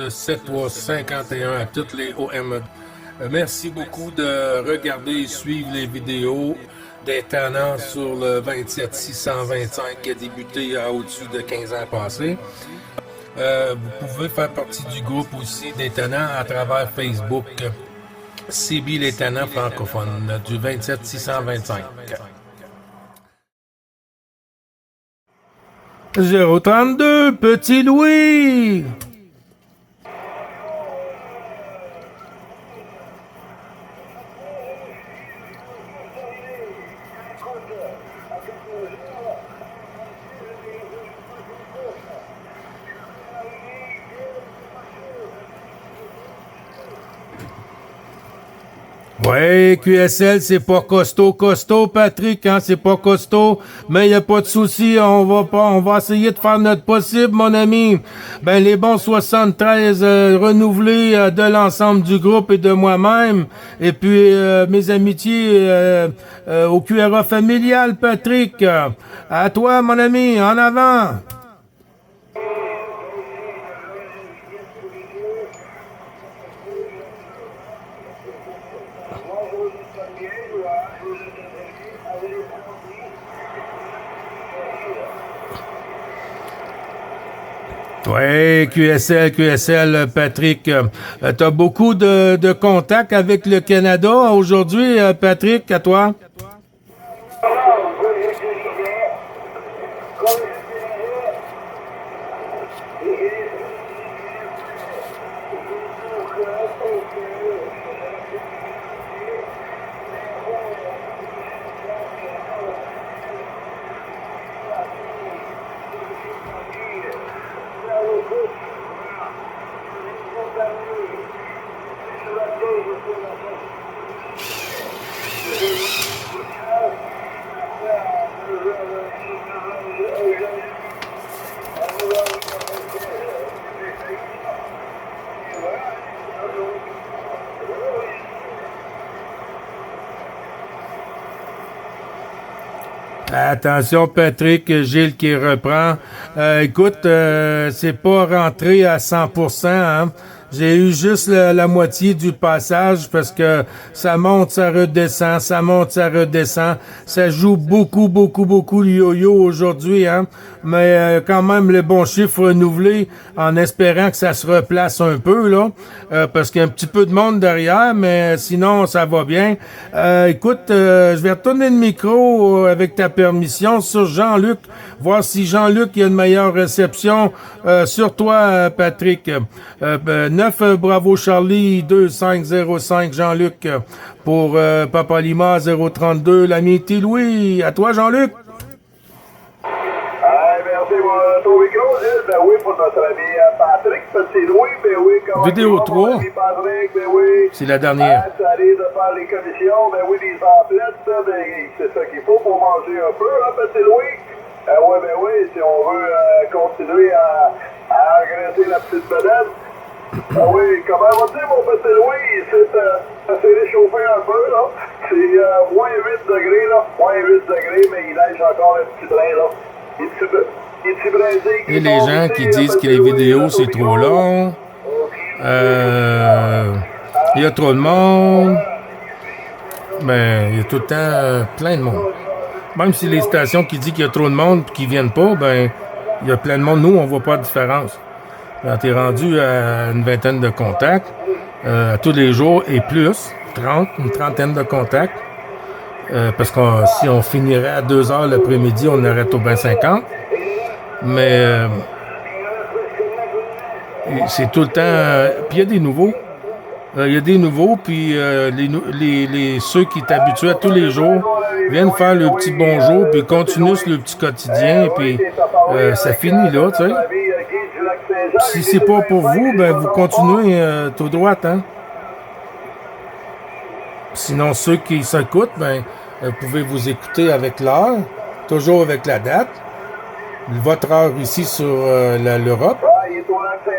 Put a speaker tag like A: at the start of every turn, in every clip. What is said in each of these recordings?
A: 7351 à toutes les OM. Merci beaucoup de regarder et suivre les vidéos des tenants sur le 27625 qui a débuté au-dessus de 15 ans passés. Vous pouvez faire partie du groupe aussi des tenants à travers Facebook. CB les tenants francophones du 27625. 032, Petit Louis! Ouais, QSL, c'est pas costaud, Patrick, hein, c'est pas costaud, mais y a pas de souci, on va essayer de faire notre possible, mon ami. Ben, les bons 73 renouvelés de l'ensemble du groupe et de moi-même, et puis mes amitiés au QRA familial, Patrick. À toi, mon ami, en avant. Oui, QSL, Patrick. T'as beaucoup de contacts avec le Canada aujourd'hui, Patrick, à toi? Attention, Patrick, Gilles qui reprend. Écoute, c'est pas rentré à 100%, hein. J'ai eu juste la moitié du passage parce que ça monte, ça redescend, ça monte, ça redescend. Ça joue beaucoup le yo-yo aujourd'hui, hein. Mais quand même, le bon chiffre renouvelé en espérant que ça se replace un peu, là. Parce qu'il y a un petit peu de monde derrière, mais sinon, ça va bien. Écoute, je vais retourner le micro avec ta permission sur Jean-Luc, voir si Jean-Luc a une meilleure réception sur toi, Patrick. 9 Bravo Charlie 2505 Jean-Luc pour Papa Lima 032 l'ami T. Louis. À toi, Jean-Luc.
B: Merci pour ton micro, Gilles. Ben oui, pour notre ami Patrick Petit Louis. Ben oui, comment
A: Vidéo 3.
B: Patrick, ben oui.
A: C'est la dernière.
B: Ça arrive de faire les commissions. Ben oui, les emplettes, ben, c'est ça qu'il faut pour manger un peu, hein, Petit Louis. Oui, ben oui, si on veut continuer à engraisser la petite bedaine. Ah oui, comment va-t-il, mon Petit Louis? Ça s'est réchauffé un peu, là. C'est moins 8 degrés, là. Moins 8 degrés, mais il neige encore un petit brin, là.
A: Et les gens qui disent que les vidéos, c'est trop long. Il y a trop de monde. Ben, il y a tout le temps plein de monde. Même si les stations qui disent qu'il y a trop de monde et qu'ils viennent pas, ben, il y a plein de monde. Nous, on voit pas de différence. Quand t'es rendu à une vingtaine de contacts, tous les jours et plus, une trentaine de contacts, parce que si on finirait à 2 heures l'après-midi, on arrête au bain 50. Mais c'est tout le temps... puis il y a des nouveaux. Puis ceux qui étaient habitués à tous les jours viennent faire le petit bonjour, puis continuent le petit quotidien, puis ça finit là, tu sais. Si c'est pas pour vous, ben vous continuez tout droit, hein. Sinon, ceux qui s'écoutent, ben vous pouvez vous écouter avec l'heure, toujours avec la date, votre heure ici sur l'Europe.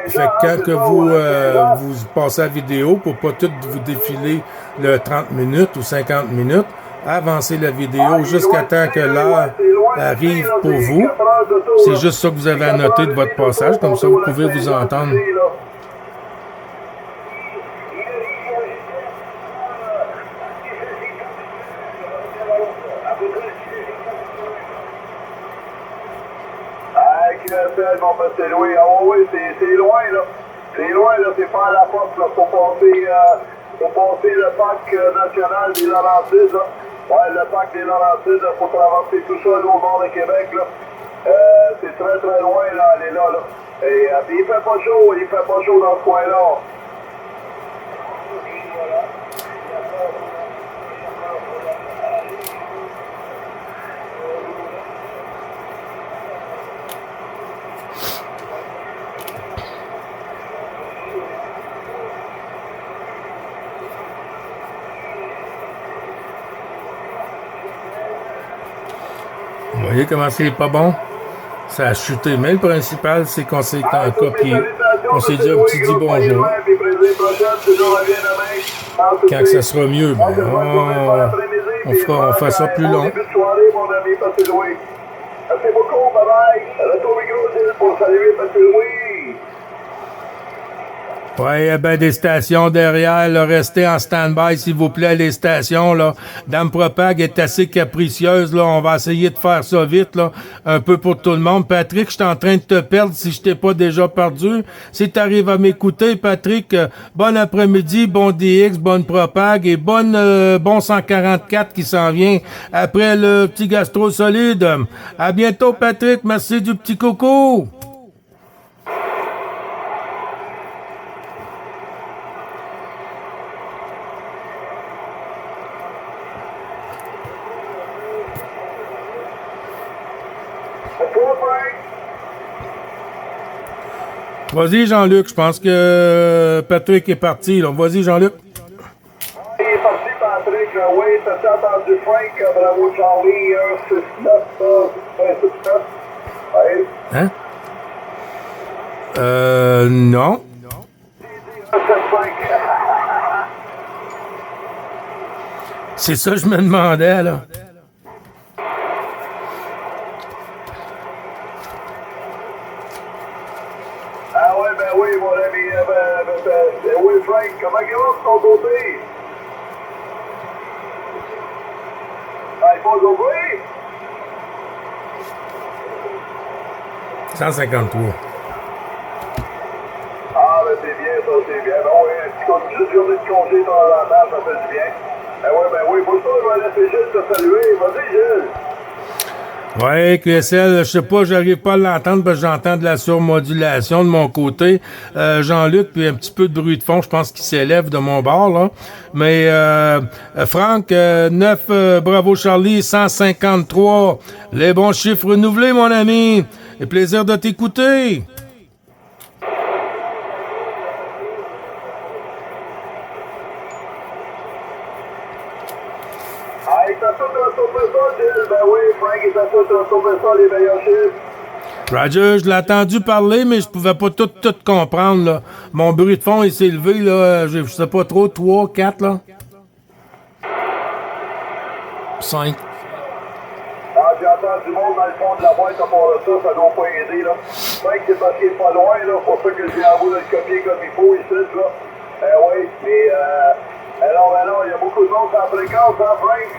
A: Fait que quand que vous passez la vidéo, pour pas tout vous défiler le 30 minutes ou 50 minutes, avancez la vidéo jusqu'à temps que l'heure arrive pour vous. C'est juste ça que vous avez à noter de votre passage, comme ça vous pouvez vous entendre.
B: mon petit Louis. Ah oui, c'est loin, là. C'est loin, là. C'est pas à la porte, là. Faut passer le parc national des Laurentides, là. Ouais, le parc des Laurentides, il faut traverser tout ça, là, au nord de Québec, là. C'est très, très loin, là, aller là, là. Et puis il fait pas chaud dans ce coin-là.
A: Vous voyez comment c'est pas bon? Ça a chuté. Mais le principal, c'est qu'on s'est en copié. On s'est dit un petit dit bonjour. Quand ça sera mieux, ben, on fera ça plus long.
B: Merci beaucoup, bye bye. Retour micro, Gilles, pour saluer Petit Louis.
A: Ouais, il y a bien des stations derrière, là. Restez en stand-by, s'il vous plaît, les stations, là. Dame Propag est assez capricieuse, là. On va essayer de faire ça vite, là. Un peu pour tout le monde. Patrick, je suis en train de te perdre si je t'ai pas déjà perdu. Si tu arrives à m'écouter, Patrick, bon après-midi, bon DX, bonne Propag et bon 144 qui s'en vient après le petit gastro solide. À bientôt, Patrick. Merci du petit coco. Vas-y, Jean-Luc. Je pense que Patrick est parti, là. Vas-y, Jean-Luc.
B: Il est parti, Patrick. Oui, t'as entendu Frank. Bravo, Charlie. 169. 169. Oui.
A: Hein? Non.
B: 175.
A: C'est ça que je me demandais, là.
B: Ah ouais, ben oui, mon ami. Oui, Frank, comment il va de ton côté? Ah, il va d'ouvrir?
A: 153.
B: Ah, ben c'est bien, ça, c'est bien. Ben oui, un petit coup de journée de congé de temps en temps, ça fait du bien. Ben oui, pour ça, je vais laisser Gilles te saluer. Vas-y, Gilles.
A: Ouais, QSL, je sais pas, j'arrive pas à l'entendre parce que j'entends de la surmodulation de mon côté. Jean-Luc, puis un petit peu de bruit de fond, je pense qu'il s'élève de mon bord, là. Mais Franck, 9, bravo Charlie, 153. Les bons chiffres renouvelés, mon ami. Et plaisir de t'écouter.
B: Ah, il t'a tout retrouvé ça, Gilles. Ben oui, Frank, il t'a tout retrouvé ça, les meilleurs chiffres.
A: Roger, je l'ai entendu parler, mais je pouvais pas tout comprendre, là. Mon bruit de fond, il s'est élevé, là, je sais pas trop, 3, 4, là. 5.
B: Ah, j'ai entendu du monde dans le fond de la boîte à part de ça, ça doit pas aider, là. Frank, c'est parce qu'il est pas loin, là, pour ça que j'ai envie de le copier comme il faut ici, là. Oui, mais alors, il y a beaucoup de monde sur la fréquence, hein, Frank?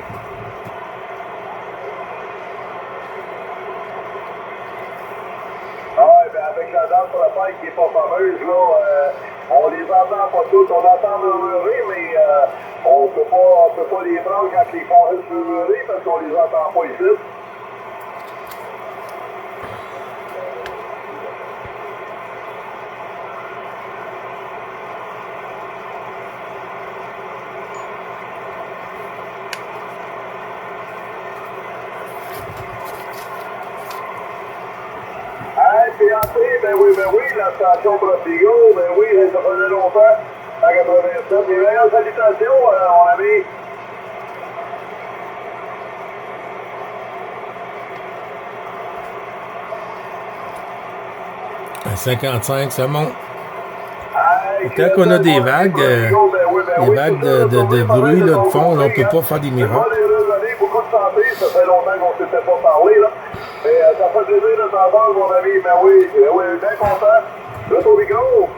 B: Ah, ben avec la dame sur la paille qui est pas fameuse, là, on les entend pas toutes, on entend murmurer, mais on peut pas les prendre quand ils font juste murmurer parce qu'on les entend pas ici. T'es entré, ben oui, la station Profigo, ben oui, ça faisait longtemps, en 87. Les meilleures salutations, mon ami.
A: À 55, ça monte.
B: Hey,
A: Quand on a des vagues, des vagues de bruit, là, de fond, là, on peut pas faire des miracles.
B: Beaucoup de santé, ça fait longtemps qu'on ne s'était pas parlé, là. Mais ça fait plaisir de t'entendre, mon ami. Ben oui, bien content. Là, ton micro.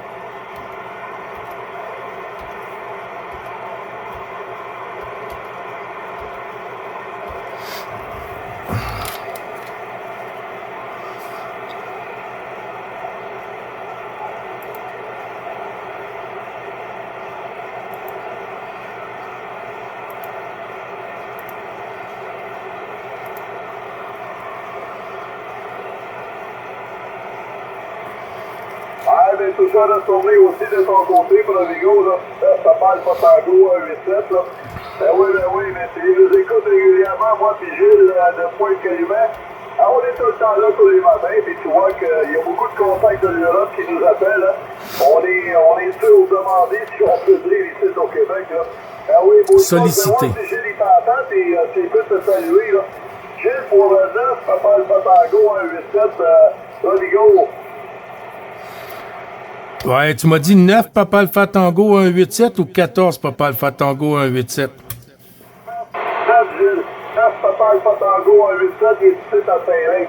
B: mais tout ça reste tourné aussi de ton côté, Provigo, là. Ça parle pas tango 1-8-7, là. Ben oui, mais je les écoute régulièrement, moi puis Gilles, de Pointe-Calumet. On est tout le temps là tous les matins, puis tu vois qu'il y a beaucoup de contacts de l'Europe qui nous appellent, hein. On est sûr de demander si on peut dire ici au Québec, là. Ben oui,
A: sollicité.
B: Si Gilles il t'entend, tu peux te saluer, là. Gilles, pour 9, Papa Alpha Tango 1-8-7, Rodrigo.
A: Ouais, tu m'as dit 9 Papa Alpha Tango 187 ou 14 Papa Alpha Tango 187?
B: 9, Gilles. 9 Papa Alpha Tango 187 et tu sais à Saint-Lin.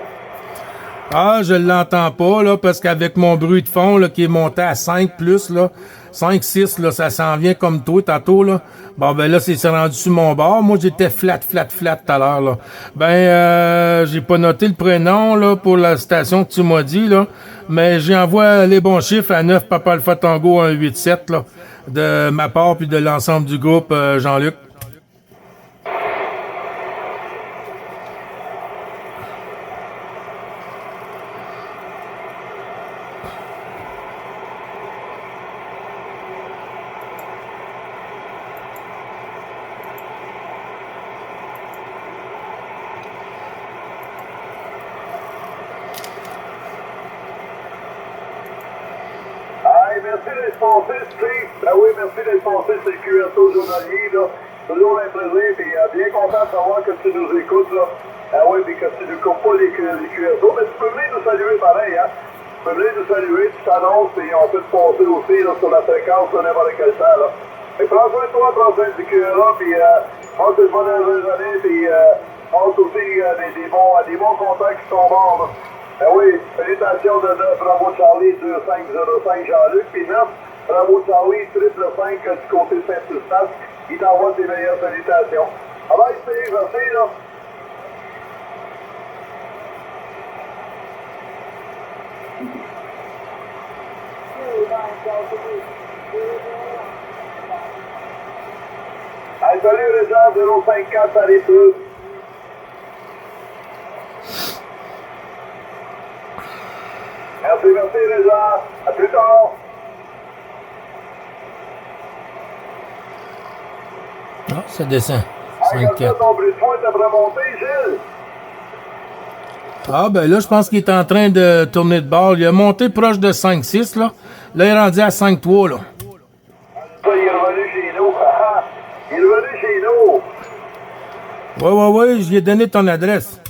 A: Ah, je l'entends pas, là, parce qu'avec mon bruit de fond, là, qui est monté à 5 plus, là, 5, 6, là, ça s'en vient comme toi, tantôt, là. Bon, ben là, c'est rendu sur mon bord. Moi, j'étais flat tout à l'heure, là. Ben, j'ai pas noté le prénom, là, pour la station que tu m'as dit, là. Mais j'envoie les bons chiffres à 9 Papa Alpha Tango 187, là, de ma part puis de l'ensemble du groupe, Jean-Luc.
B: Merci d'être passé, Steve. Ben oui, merci d'être passé sur le QSO journalier, là. Toujours un plaisir, puis bien content de savoir que tu nous écoutes, là. Ah oui, puis que tu ne coupes pas les QSO, mais tu peux venir nous saluer pareil, hein. Tu peux venir nous saluer, tu t'annonces, et on peut te passer aussi, là, sur la fréquence de n'importe quel temps, là. Fait que prends soin de toi, prends soin du QRA, puis passe une bonne année, puis passe aussi des bons contacts qui sont bons, là. Ben oui, salutations de 9, Bravo Charlie 2505 Jean-Luc, puis 9, Bravo Charlie 555 du côté Saint-Eustache. Il t'envoie tes meilleures salutations. Ah ben, Steve, merci, là. Hey, salut les gens, 054, allez tous. Merci les gens. À plus tard.
A: Ah, ça descend.
B: Hey, comme ça, ton bruit de fond devrait monter, Gilles.
A: Ah, ben là, je pense qu'il est en train de tourner de bord. Il a monté proche de 5-6, là. Là, il est rendu à 5-3, là.
B: Ça, il est revenu chez nous. Il est revenu chez nous.
A: Ouais, je lui ai donné ton adresse.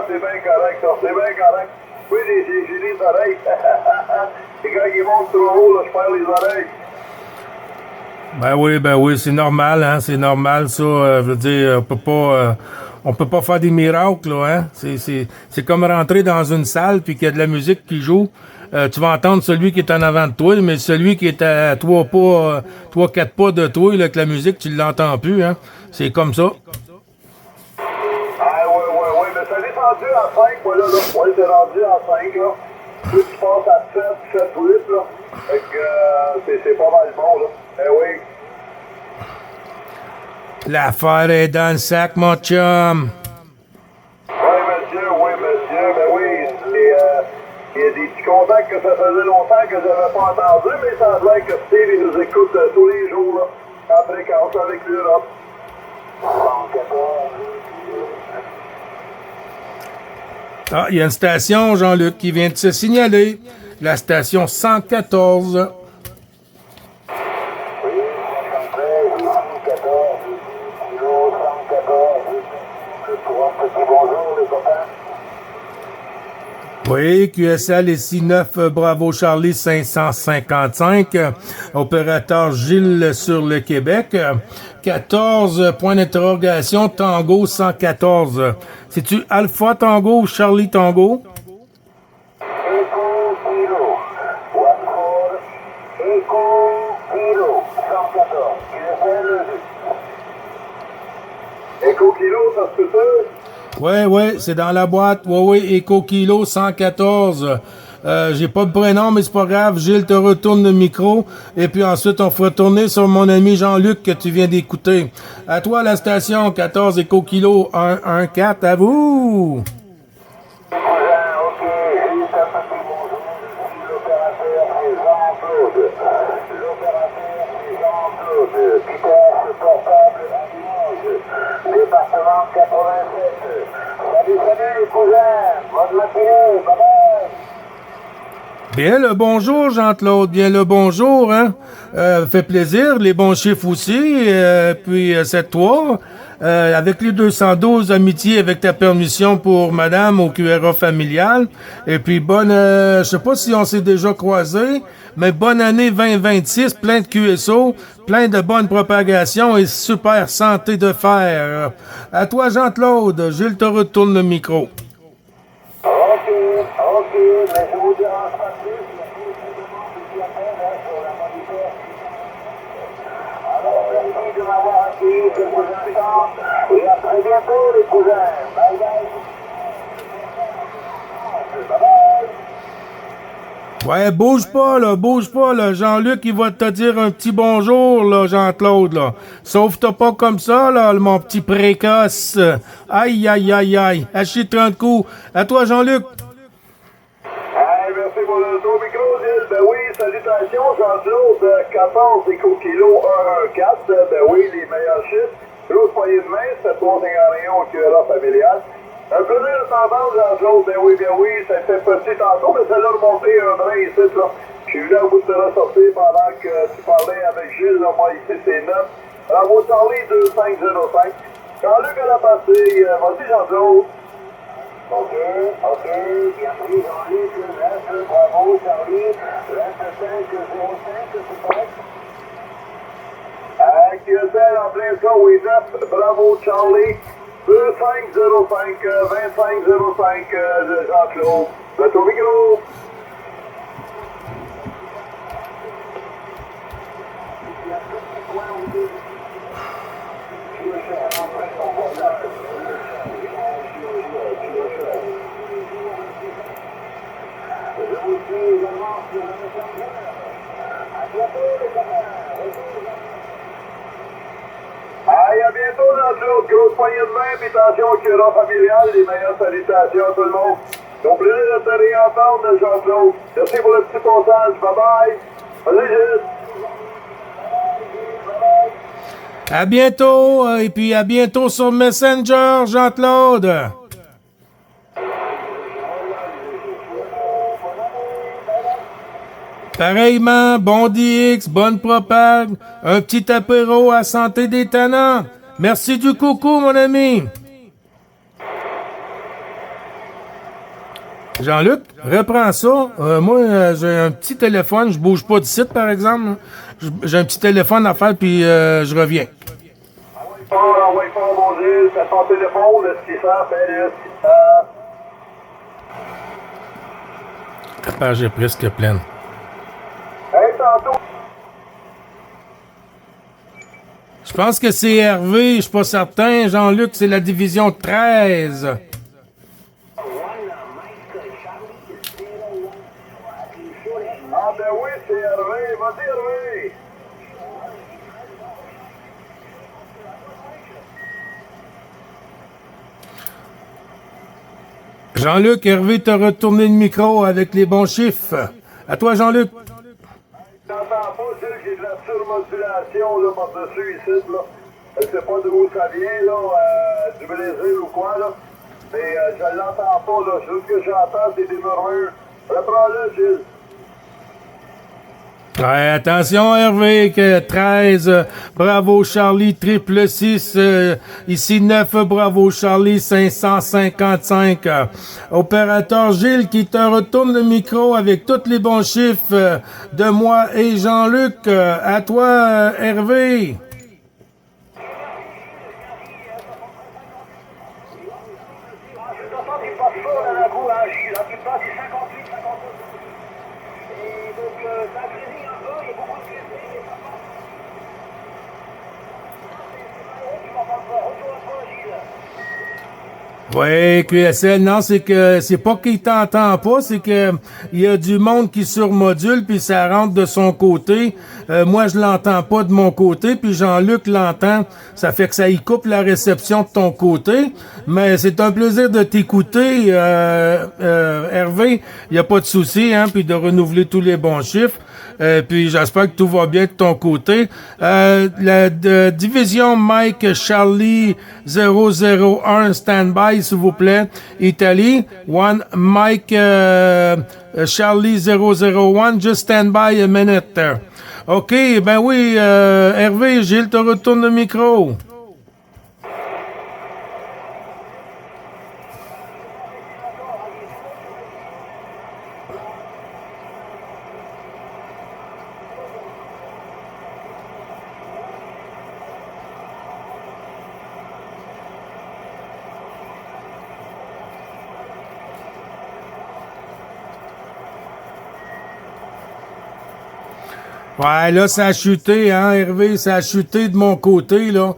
B: C'est bien correct, ça. C'est bien correct. Oui, j'ai les oreilles. Et quand il monte trop haut, là, je perds les oreilles.
A: Ben oui, c'est normal, hein. C'est normal, ça. Je veux dire, on peut pas faire des miracles, là, hein. C'est comme rentrer dans une salle puis qu'il y a de la musique qui joue. Tu vas entendre celui qui est en avant de toi, mais celui qui est à 3-4 pas de toi, là, avec la musique, tu l'entends plus, hein. C'est comme ça.
B: Oui, mais ça est rendu à 5, moi, là. Ouais, c'est rendu à 5, là. Plus tu passes à 7, 8, là. Fait que c'est pas mal bon, là. Eh oui.
A: L'affaire est dans le sac, mon chum.
B: Oui, monsieur, ben oui. Il y a des petits contacts que ça faisait longtemps que j'avais pas entendu, mais ça a l'air que Steve, il nous écoute tous les jours, là. En fréquence avec l'Europe.
A: Ah, il y a une station, Jean-Luc, qui vient de se signaler. La station 114. Oui, QSL ici 9 Bravo Charlie 555, opérateur Gilles sur le Québec, 14 point d'interrogation Tango 114. C'est-tu Alpha Tango ou Charlie Tango?
B: Echo Kilo, ça se peut?
A: Oui, c'est dans la boîte. Oui, Echo Kilo 114. J'ai pas de prénom, mais c'est pas grave. Gilles te retourne le micro. Et puis ensuite, on fera tourner sur mon ami Jean-Luc que tu viens d'écouter. À toi, la station 14 Echo Kilo 114. À vous!
B: Salut, salut les cousins. Bonne matinée. Bye bye.
A: Bien le bonjour, Jean-Claude. Bien le bonjour, hein. Fait plaisir. Les bons chiffres aussi. Puis, c'est toi. Avec les 212 amitiés avec ta permission pour madame au QRA familial. Et puis, bonne, je sais pas si on s'est déjà croisés, mais bonne année 2026, plein de QSO, plein de bonnes propagations et super santé de fer. À toi, Jean-Claude. Gilles te retourne le micro.
B: Ok, mais je vous dérange pas plus. Alors, merci de m'avoir accueilli quelques instants. Et à très bientôt, les cousins. Bye bye. Bye bye.
A: Ouais, bouge pas, là. Jean-Luc, il va te dire un petit bonjour, là, Jean-Claude, là. Sauve-toi pas comme ça, là, mon petit précoce. Aïe, aïe, aïe, aïe. Haché 30 coups. À toi, Jean-Luc.
B: Hey, merci pour le tour micro, Gilles. Ben oui, salutations, Jean-Claude, 14 éco-kilos 114. Ben oui, les meilleurs chiffres. Grosse poignée de main, c'est 351 au QRA familial. Un plaisir de t'entendre, Jean-Claude. Ben oui, ça fait petit tantôt, mais ça l'a remonté un brin ici, là. Je suis là au bout de te ressortir pendant que tu parlais avec Gilles, là. Moi, ici, c'est 9. Bravo, Charlie, 2505. Jean-Luc à la passée. Vas-y, Jean-Claude. Ok, bien pris, Jean-Luc, reste, bravo, Charlie, reste 505, c'est correct? QSL en plein ça, oui, 9, bravo, Charlie, 2505, 2505, Jean-Claude, le au micro. Allez, à bientôt, Jean-Claude. Grosse poignée de main, puis attention au QRA familial. Les meilleures salutations à tout le monde. C'est un plaisir de te réentendre, Jean-Claude. Merci pour le petit passage. Bye-bye. Allez, Gilles.
A: À bientôt, et puis à bientôt sur Messenger, Jean-Claude. Pareillement, bon DX, bonne propague, un petit apéro à santé des tannants. Merci du coucou, mon ami. Jean-Luc, reprends ça. Moi, j'ai un petit téléphone, je bouge pas du site, par exemple. J'ai un petit téléphone à faire, puis je reviens.
B: Envoie pas, mon Gilles. C'est ton téléphone, le 600, fais le 600.
A: La page est presque pleine.
B: Hey, tantôt.
A: Je pense que c'est Hervé, je suis pas certain. Jean-Luc, c'est la division 13.
B: Ah, ben oui, c'est Hervé. Vas-y, Hervé.
A: Jean-Luc, Hervé t'a retourné le micro avec les bons chiffres. À toi, Jean-Luc.
B: J'entends pas, Gilles, j'ai de la surmodulation là, par-dessus ici, là. Je sais pas d'où ça vient, là, du Brésil ou quoi, là. Mais je l'entends pas, là. Tout ce que j'entends, c'est des murmures. Reprends-le, Gilles.
A: Ouais, attention, Hervé, que 13, bravo Charlie, triple 6, ici 9, bravo Charlie, 555. Opérateur Gilles qui te retourne le micro avec tous les bons chiffres de moi et Jean-Luc. À toi, Hervé. Oui, QSL, non, c'est que c'est pas qu'il t'entend pas, c'est que il y a du monde qui surmodule puis ça rentre de son côté. Moi, je l'entends pas de mon côté, puis Jean-Luc l'entend. Ça fait que ça y coupe la réception de ton côté. Mais c'est un plaisir de t'écouter, Hervé. Il y a pas de souci, hein, puis de renouveler tous les bons chiffres. Puis j'espère que tout va bien de ton côté. La division Mike Charlie 001 standby, s'il vous plaît. Italie. One Mike Charlie 001, just stand by a minute there. OK, ben oui, Hervé, Gilles te retourne le micro. Ouais, là, ça a chuté, hein, Hervé, ça a chuté de mon côté, là.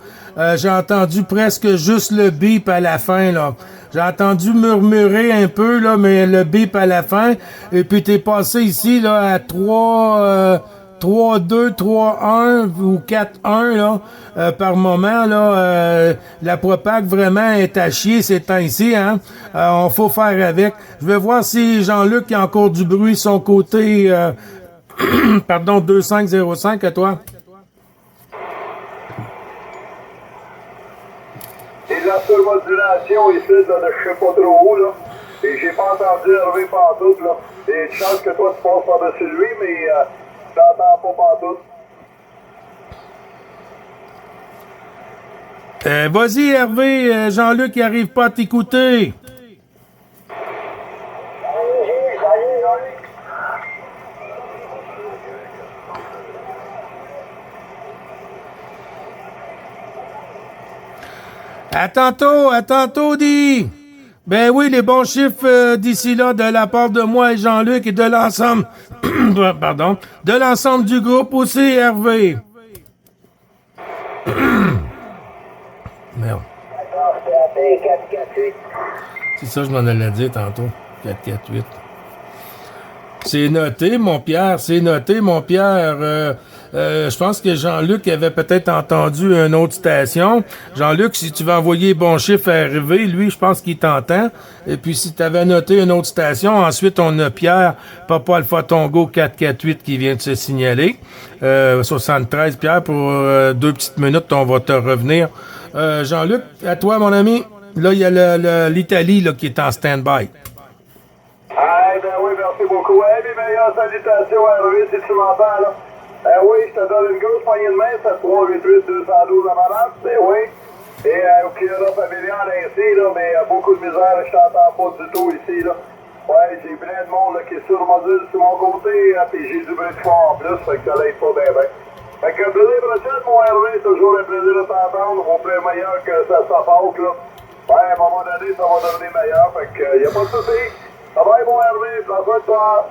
A: J'ai entendu presque juste le bip à la fin, là. J'ai entendu murmurer un peu, là, mais le bip à la fin. Et puis, t'es passé ici, là, à 3-2, 3-1 ou 4-1, là, par moment, là. La propague vraiment est à chier ces temps-ci, hein. On faut faire avec. Je vais voir si Jean-Luc a encore du bruit de son côté, pardon, 2505 à toi.
B: Et la surmodulation ici, là, de je sais pas trop où, là. Et j'ai pas entendu Hervé pantoute, là. Et une chance que toi, tu passes par-dessus lui, mais je t'entends pas pantoute.
A: Vas-y, Hervé, Jean-Luc, il arrive pas à t'écouter.
B: Salut, Jean-Luc.
A: À tantôt, dit. Ben oui, les bons chiffres d'ici là de la part de moi et Jean-Luc et de l'ensemble, pardon, de l'ensemble du groupe aussi, Hervé. Merde. C'est ça, je m'en allais dire tantôt. 448. C'est noté, mon Pierre. C'est noté, mon Pierre. Je pense que Jean-Luc avait peut-être entendu une autre station. Jean-Luc, si tu veux envoyer bon chiffre à Hervé, lui, je pense qu'il t'entend. Et puis, si tu avais noté une autre station, ensuite, on a Pierre, Papa Alpha Tongo 448 qui vient de se signaler. 73, Pierre, pour 2 petites minutes, on va te revenir. Jean-Luc, à toi, mon ami. Là, il y a l'Italie là, qui est en stand-by.
B: Ah, ben oui, merci beaucoup. Hey, mes meilleures salutations, Hervé, si tu m'entends, là. Oui, je te donne une grosse poignée de main, c'est 388-212 à madame, ben oui. Et au Canada familial ainsi, là, mais beaucoup de misère, je t'entends pas du tout ici, là. Ouais, j'ai plein de monde là, qui est sur le module sur mon côté, puis j'ai du bruit de fond en plus, fait que ça l'aide pas bien, bien. Fait que plaisir prochaine, mon Hervé, toujours un plaisir de t'entendre, au plus meilleur que ça passe, là. Ouais, à un moment donné, ça va devenir meilleur, fait que y a pas de souci. Ça va, mon Hervé, prends soin de toi.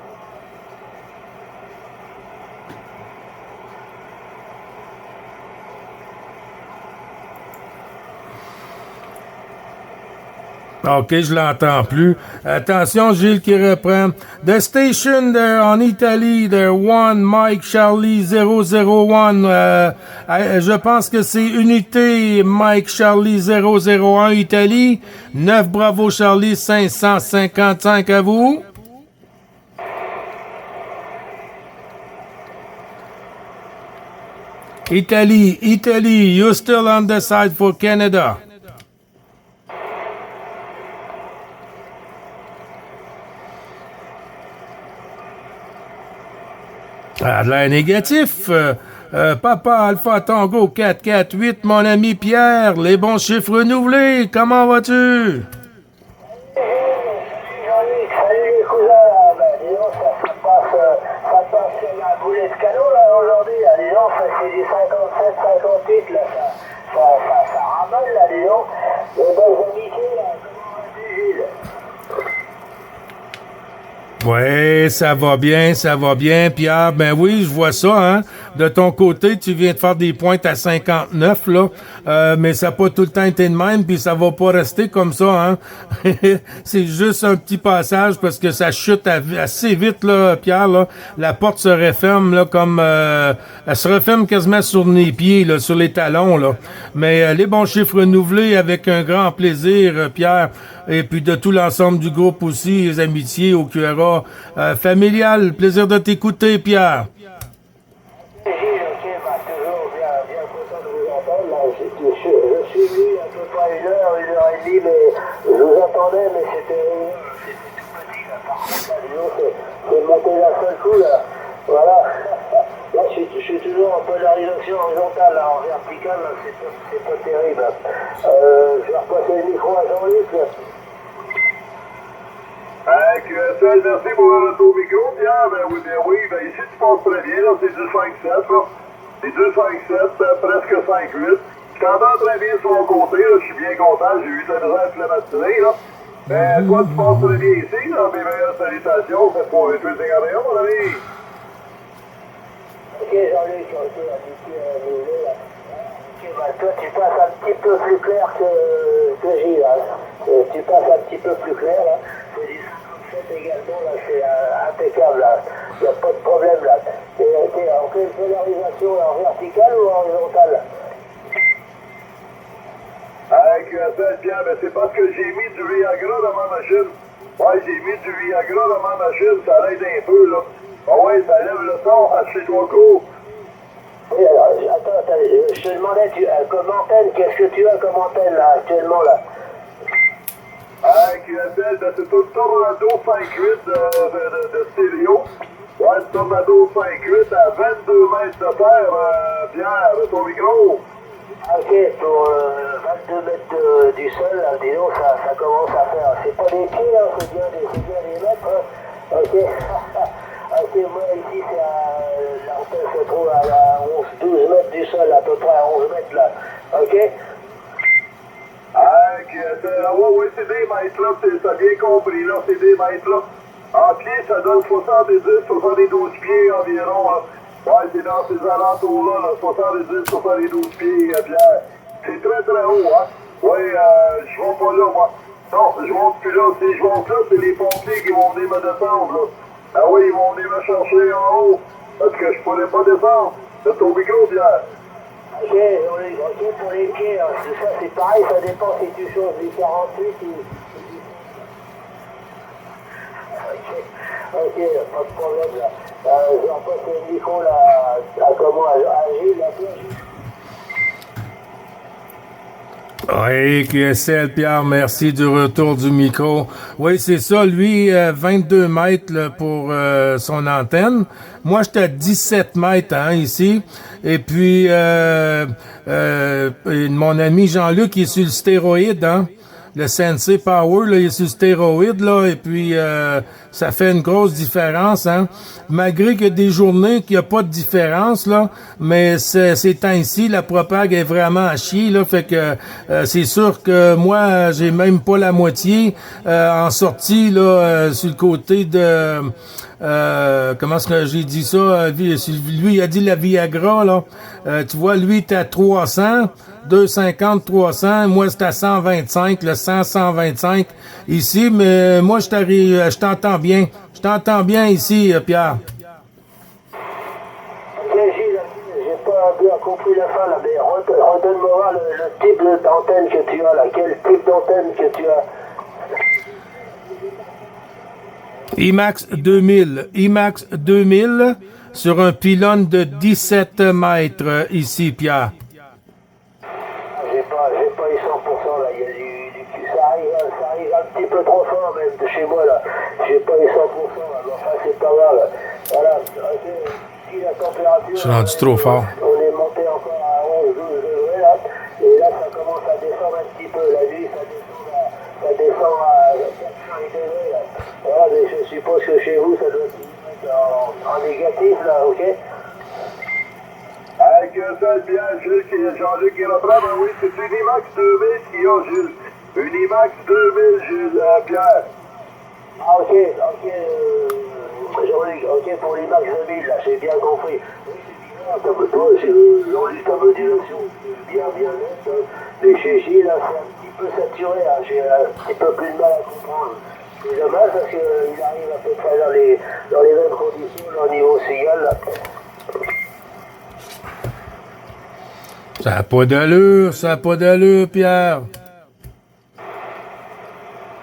A: OK, je l'entends plus. Attention, Gilles qui reprend. The station there en Italie, there one Mike Charlie 001. Je pense que c'est unité Mike Charlie 001 Italie. 9 Bravo Charlie 555 à vous. Italy, you're still on the side for Canada. Ah, de l'air négatif. Papa Alpha Tango 448, mon ami Pierre, les bons chiffres renouvelés, comment vas-tu?
C: Salut les cousins, ben dis donc, ça passe sur la boulet de canot là aujourd'hui, là, dis donc, ça c'est du 57, 58 là, ça ramole là, dis donc, les bonnes amitiés là, comment vas-tu Gilles?
A: Ouais, Oui, ça va bien, Pierre. Ben oui, je vois ça, hein. De ton côté, tu viens de faire des pointes à 59, là, mais ça n'a pas tout le temps été de même, puis ça va pas rester comme ça, hein. C'est juste un petit passage parce que ça chute assez vite, là, Pierre, là. La porte se referme, là, comme... elle se referme quasiment sur les pieds, là, sur les talons, là. Mais les bons chiffres renouvelés avec un grand plaisir, Pierre, et puis de tout l'ensemble du groupe aussi, les amitiés au QRA familial. Plaisir de t'écouter, Pierre.
C: Gilles, ok, bah, toujours bien content de vous entendre. Là, je suis venu à peu près une heure et demie, mais je vous attendais, mais c'était tout petit, là. Par contre, la vidéo, c'est monté d'un seul coup, là. Voilà. Là, je suis toujours en polarisation horizontale, là, en verticale, là, c'est pas terrible. Je vais repasser le micro à Jean-Luc, là.
B: QSL, merci pour le retour micro, Pierre. Ben oui, ben ici tu passes très bien, là, c'est du 5-7, là. C'est du 5-7, presque 5-8. Je t'entends très bien sur mon côté, là, je suis bien content, j'ai eu de la misère à te matinée, là. Mais toi, tu passes très bien ici, là, mes meilleures salutations, c'est pour les 251, mon ami.
C: Ok, Jean-Luc, ok, habitué à nouveau, là. Ok, bah, toi, tu passes un petit peu plus clair que Gilles, là. Tu passes un petit peu plus clair, là. C'est du 57 également, là, c'est impeccable, là. Il n'y a pas de problème, là. On fait une polarisation en verticale ou en horizontale?
B: QSL, Pierre, ben c'est parce que j'ai mis du Viagra dans ma machine. Ouais, j'ai mis du Viagra dans ma machine, ça l'aide un peu, là. Ah ouais, ça lève le son chez toi court.
C: Oui, alors, attends, je te demandais, comme antenne, qu'est-ce que tu as comme antenne, là, actuellement, là?
B: QSL, ben c'est un Tornado 5.8 de stéréo. Ouais, le Tornado 5.8 à 22 mètres de terre, Pierre, ton micro.
C: Ok, pour 22 mètres du sol, là, dis donc, ça commence à faire. C'est pas des pieds, hein, c'est bien des mètres. Hein. Ok. Ok, moi ici, l'antenne se trouve à 12 mètres du sol, à peu près à 11 mètres là. Ok.
B: Oui, c'est des mètres là, t'as bien compris là, c'est des mètres là. En pied, ça donne 72 pieds environ. Là. Ouais, c'est dans ces alentours-là, là, 72 pieds, Pierre. C'est très très haut, hein. Oui, je vais pas là, moi. Non, je monte plus là. Si je monte là, c'est les pompiers qui vont venir me descendre, là. Ah oui, ils vont venir me chercher en haut, parce que je pourrais pas descendre. C'est ton micro, Pierre.
C: Ok, pour les pieds, hein, ça c'est pareil, ça dépend si tu choses du 48 ou... Ok, pas de problème là. Je repasse le micro là, à Gilles, là,
A: Oui, QSL, Pierre, merci du retour du micro. Oui, c'est ça, lui, 22 mètres là, pour son antenne. Moi, j'étais à 17 mètres hein, ici. Et puis, mon ami Jean-Luc, il est sur le stéroïde, hein. Le Sensei Power, là, il est sur stéroïde, là, et puis ça fait une grosse différence, hein. Malgré qu'il y a des journées qu'il n'y a pas de différence, là, mais ces temps-ci, la propague est vraiment à chier, là, fait que c'est sûr que moi, j'ai même pas la moitié en sortie, là, sur le côté de... comment est-ce que j'ai dit ça? Lui, il a dit la Viagra, là. Tu vois, lui, il était à 300, 250, 300. Moi, c'était à 125, le 100, 125 ici. Mais moi, je t'entends bien. Je t'entends bien ici, Pierre.
C: Ok, Gilles, j'ai pas bien compris la fin, là, mais redonne-moi le type d'antenne que tu as, là. Quel type d'antenne que tu as?
A: IMAX 2000 sur un pylône de 17 mètres ici, Pierre.
C: J'ai pas eu 100% là, il y a ça arrive un petit peu trop fort même de chez moi là. J'ai pas eu 100% là, mais enfin c'est pas grave. Voilà, si la température...
A: Je suis rendu trop fort.
C: On est monté encore à 11-12 degrés là, et là ça commence à descendre un petit peu. La nuit ça descend à 4-5 degrés là. Voilà, mais je suppose que chez vous ça doit être en négatif là, ok?
B: QSL, Pierre, Gilles, Jean-Luc qui reprend, ben oui, c'est une IMAX 2000 qu'il y a, Gilles. Une IMAX 2000, Gilles, Pierre.
C: Ah, ok, Jean-Luc, ok, pour les Max 2000, là, j'ai bien compris. Oui, c'est bizarre, comme toi, Jean-Luc, ta modulation, bien nette, hein. Mais chez Gilles, là, c'est un petit peu saturé, hein. J'ai un petit peu plus de mal à comprendre. C'est dommage parce qu'il arrive à peu près dans les mêmes conditions, là, au niveau signal, là.
A: Ça n'a pas d'allure, Pierre.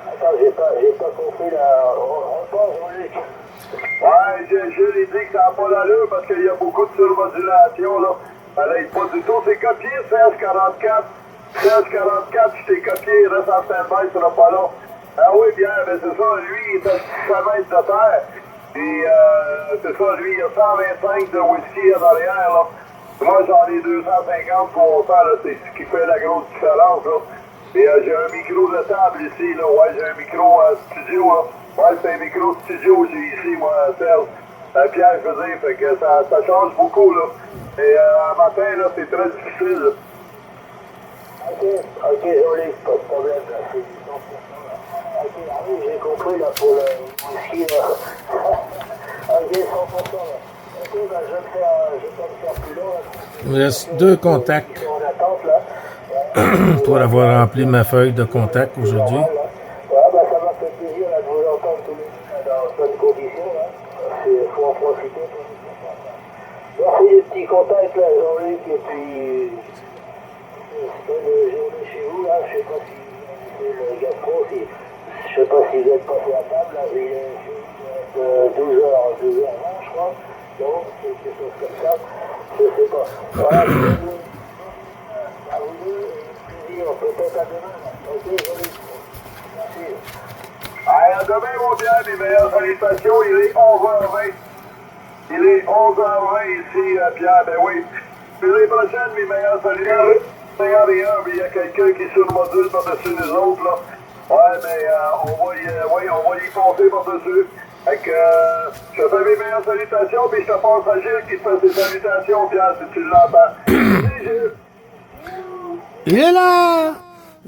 C: Attends, j'ai pas compris, là. Reprends, Jean-Luc.
B: Ouais, Gilles, il dit que ça n'a pas d'allure parce qu'il y a beaucoup de surmodulation, là. Ça n'aide pas du tout. C'est copié, 1644. 1644, je t'ai copié, il reste en stand-by, ça sera pas long. Ah oui, bien, ben c'est ça, lui, il est à 600 mètres de terre. Puis, c'est ça, lui, il a 125 de whisky en arrière, là. Moi, j'en ai 250 pour faire, là, c'est ce qui fait la grosse différence, là. Et j'ai un micro de table ici, là. Ouais, j'ai un micro studio, là. Ouais, c'est un micro studio, j'ai ici, moi, Serge. Pierre, je veux dire, fait que ça change beaucoup, là. Et un matin, là, c'est très difficile, là.
C: Ok, Jean-Luc, pas de problème, là, c'est du 100%, là. Ok, ah oui, j'ai compris, là, pour le whisky, là. Ok, 100%, là. Ok, ben, je vais pas me faire plus long, là.
A: Il me reste 2 contacts
C: En attente, là.
A: pour avoir rempli ma feuille de contact aujourd'hui.
C: Ouais, ben, ça m'a fait plaisir, là, de vous entendre tous les deux, là, dans bonnes conditions, là. Faut en profiter pour nous faire ça. Merci des petits contacts, là, Jean-Luc, et puis... C'est une journée chez vous, là, je sais pas si vous avez le gastro, je sais pas si vous êtes passé à table, là, il est 12h20, je crois, donc, quelque chose comme ça, je sais pas. Voilà, à vous deux, plaisir, peut-être à demain, là. Ok, Jean-Luc, merci.
B: Allez, à demain, mon Pierre, mes meilleures salutations, il est 11h20. Il est 11h20 ici, Pierre, ben oui. Puis les prochaines, mes meilleures salutations. 51, mais il y a quelqu'un qui surmodule par-dessus les autres, là. Ouais, mais on va y foncer par-dessus. Fait que, je te fais mes meilleures salutations, puis je te passe à Gilles qui te fait ses salutations, Pierre, si tu l'entends. Merci, Gilles.
A: Il est là!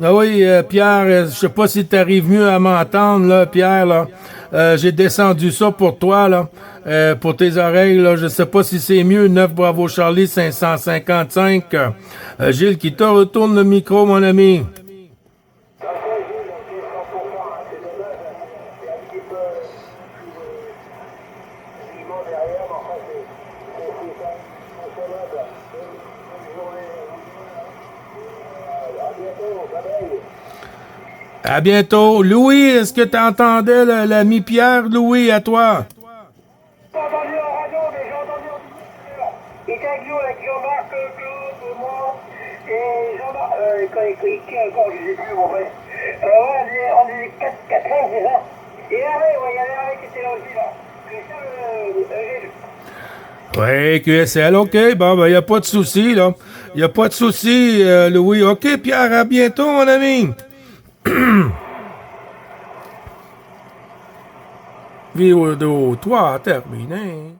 A: Ah oui, Pierre, je sais pas si tu arrives mieux à m'entendre, là, Pierre, là. J'ai descendu ça pour toi, là, pour tes oreilles, là. Je sais pas si c'est mieux, 9 Bravo Charlie 555. Gilles, qui te retourne le micro, mon ami. À bientôt. Louis, est-ce que tu entendais l'ami Pierre, Louis, à toi?
C: J'ai entendu en radio, mais j'ai entendu en tout. Il était avec nous, avec Jean-Marc, Claude, moi, et Jean-Marc, qui encore, je sais plus, mon frère. Ouais, on est 4 ans, c'est ça. Et Hervé, ouais, il y avait Hervé qui était là aussi, là. C'est ça,
A: Oui, QSL, OK. Bon, ben, il n'y a pas de souci, là. Il n'y a pas de souci, Louis. OK, Pierre, à bientôt, mon ami. Vidéo 3 terminée.